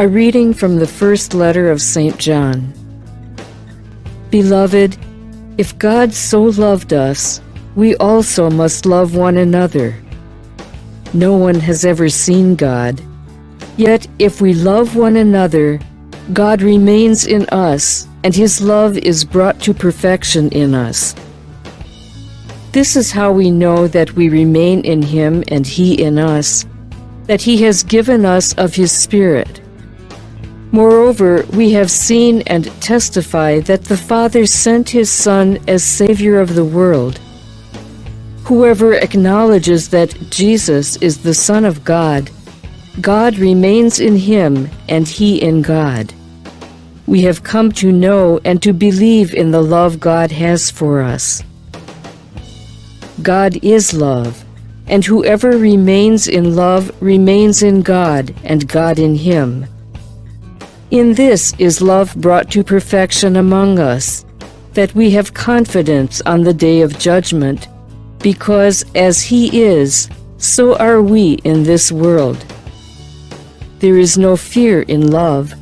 A reading from the first letter of St. John. Beloved, if God so loved us, we also must love one another. No one has ever seen God. Yet if we love one another, God remains in us, and His love is brought to perfection in us. This is how we know that we remain in Him and He in us, that He has given us of His Spirit. Moreover, we have seen and testify that the Father sent His Son as Savior of the world. Whoever acknowledges that Jesus is the Son of God, God remains in Him and He in God. We have come to know and to believe in the love God has for us. God is love, and whoever remains in love remains in God and God in him. In this is love brought to perfection among us, that we have confidence on the day of judgment, because as He is, so are we in this world. There is no fear in love,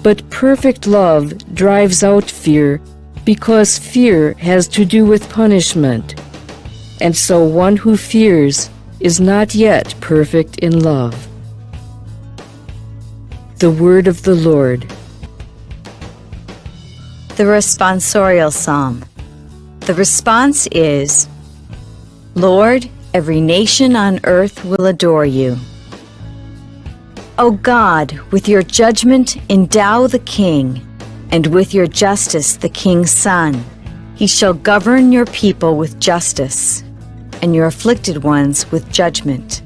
but perfect love drives out fear, because fear has to do with punishment, and so one who fears is not yet perfect in love. The Word of the Lord. The Responsorial Psalm. The response is, Lord, every nation on earth will adore You. O God, with Your judgment endow the king, and with Your justice the king's son. He shall govern Your people with justice, and Your afflicted ones with judgment.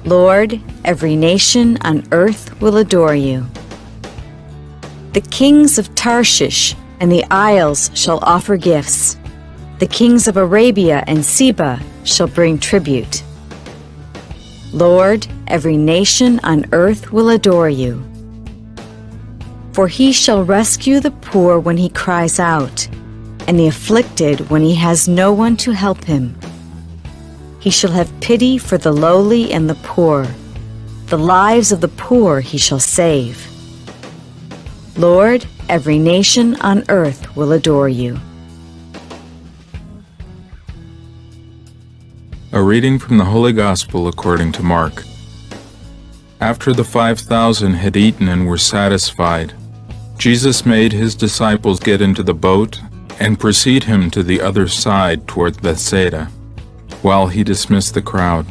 Lord, every nation on earth will adore You. The kings of Tarshish and the isles shall offer gifts. The kings of Arabia and Seba shall bring tribute. Lord, every nation on earth will adore You. For He shall rescue the poor when he cries out, and the afflicted when he has no one to help him. He shall have pity for the lowly and the poor. The lives of the poor He shall save. Lord, every nation on earth will adore You. A reading from the Holy Gospel according to Mark. After the 5,000 had eaten and were satisfied, Jesus made His disciples get into the boat and precede Him to the other side toward Bethsaida, while He dismissed the crowd.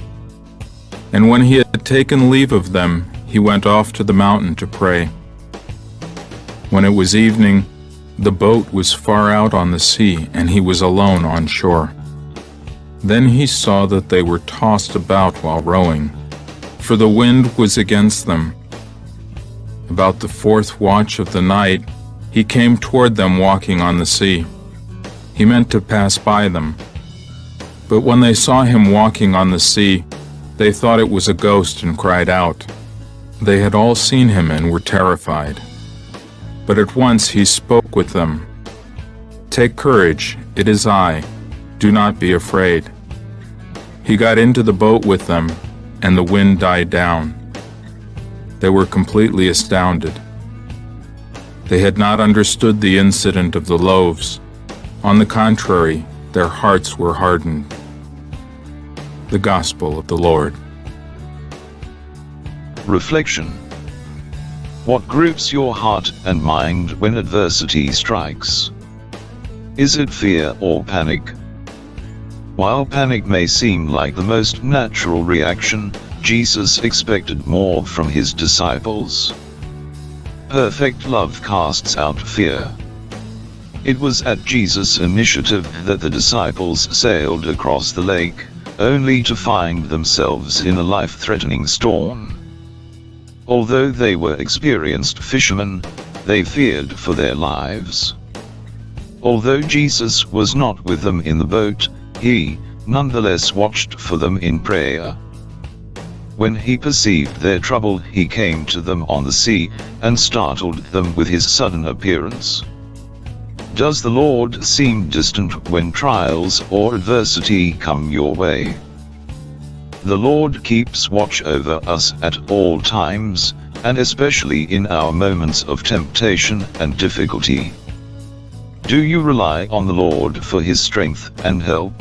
And when He had taken leave of them, He went off to the mountain to pray. When it was evening, the boat was far out on the sea, and He was alone on shore. Then He saw that they were tossed about while rowing, for the wind was against them. About the 4th watch of the night, He came toward them walking on the sea. He meant to pass by them. But when they saw Him walking on the sea, they thought it was a ghost and cried out. They had all seen Him and were terrified. But at once He spoke with them. "Take courage, it is I. Do not be afraid." He got into the boat with them, and the wind died down. They were completely astounded. They had not understood the incident of the loaves. On the contrary, their hearts were hardened. The Gospel of the Lord. Reflection. What grips your heart and mind when adversity strikes? Is it fear or panic? While panic may seem like the most natural reaction, Jesus expected more from His disciples. Perfect love casts out fear. It was at Jesus' initiative that the disciples sailed across the lake, only to find themselves in a life-threatening storm. Although they were experienced fishermen, they feared for their lives. Although Jesus was not with them in the boat, He, nonetheless, watched for them in prayer. When He perceived their trouble, He came to them on the sea, and startled them with His sudden appearance. Does the Lord seem distant when trials or adversity come your way? The Lord keeps watch over us at all times, and especially in our moments of temptation and difficulty. Do you rely on the Lord for His strength and help?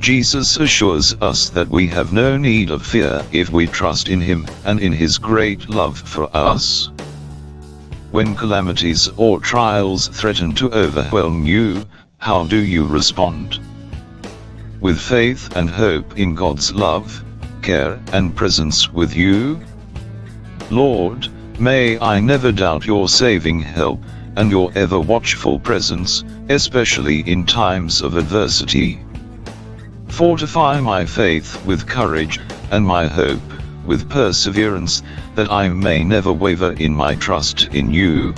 Jesus assures us that we have no need of fear if we trust in Him and in His great love for us. When calamities or trials threaten to overwhelm you, how do you respond? With faith and hope in God's love, care and presence with you? Lord, may I never doubt your saving help and your ever-watchful presence, especially in times of adversity. Fortify my faith with courage, and my hope with perseverance, that I may never waver in my trust in you.